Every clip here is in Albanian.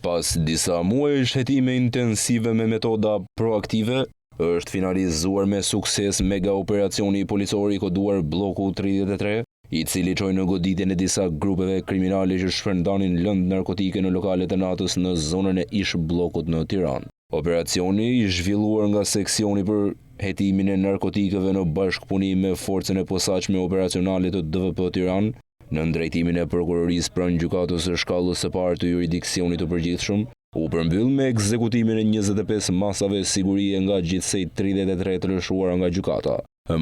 Pas disa muajsh hetime intensive me metoda proaktive, është finalizuar me sukses mega operacioni policor i koduar bloku 33, i cili çoi në goditjen e disa grupeve kriminale që shpërndanin lëndë narkotike në lokalet e natës në zonën e ish bllokut në Tiranë. Operacioni i zhvilluar nga seksioni për hetimin e narkotikeve në bashkëpunim me forcën e posaçme operacionale të DVP Tiranë, në drejtimin e prokurorisë pranë gjykatës së shkallës së parë të jurisdiksionit të përgjithshëm, u përmbyll me ekzekutimin e 25 masave sigurie nga gjithsej 33 të lëshuara nga gjykata.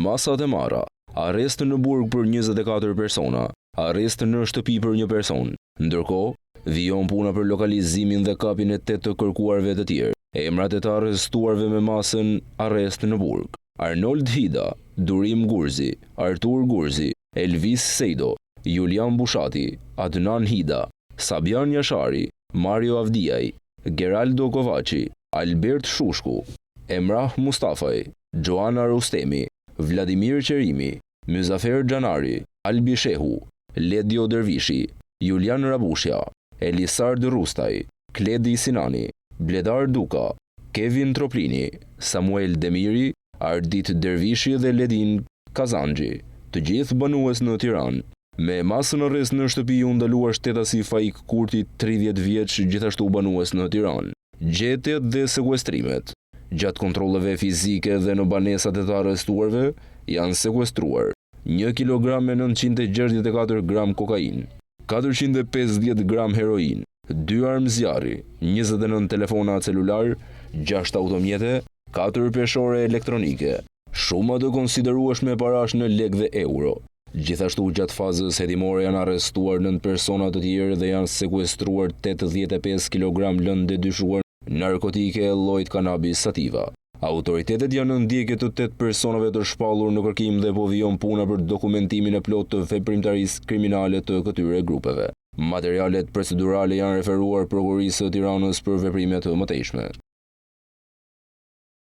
Masat e marra: arrest në burg për 24 persona, arrest në shtëpi për 1 person. Ndërkohë, vijon puna për lokalizimin dhe kapjen e 8 të kërkuarve të tjerë. Emrat e të arrestuarve me masën arrest në burg: Arnold Hida, Durim Gurzi, Artur Gurzi, Elvis Sejdo, Julian Bushati, Adnan Hida, Sabian Jashari, Mario Avdiaj, Geraldo Kovaci, Albert Shushku, Emrah Mustafaj, Joana Rustemi, Vladimir Qerimi, Muzafer Xhanari, Albi Shehu, Ledio Dervishi, Julian Rabushja, Elisard Rustaj, Kledi Sinani, Bledar Duka, Kevin Troplini, Samuel Demiri, Ardit Dervishi dhe Ledin Kazanxhi, të gjithë banues në Tiranë. Me masën arrest në shtëpi u ndaluar shtetasi Faik Kurti, 30 vjeç, gjithashtu banues në Tiranë. Gjetjet dhe sekuestrimet. Gjatë kontrolleve fizike dhe në banesat e të arrestuarve, janë sekuestruar 1 kg me 964 gram kokain, 450 gram heroin, 2 armë zjarri, 29 telefona celular, 6 automjete, 4 peshore elektronike, shuma të konsiderueshme parash në lekë dhe euro. Gjithashtu gjatë fazës hetimore janë arrestuar 9 persona të tjerë dhe janë sekuestruar 85 kg lëndë dyshuar narkotike llojit cannabis sativa. Autoritetet janë në ndjekje të 8 personave të shpallur në kërkim dhe po vijon puna për dokumentimin e plot të veprimtarisë kriminale të këtyre grupeve. Materialet procedurale janë referuar prokurorisë së Tiranës për veprime të mëtejshme.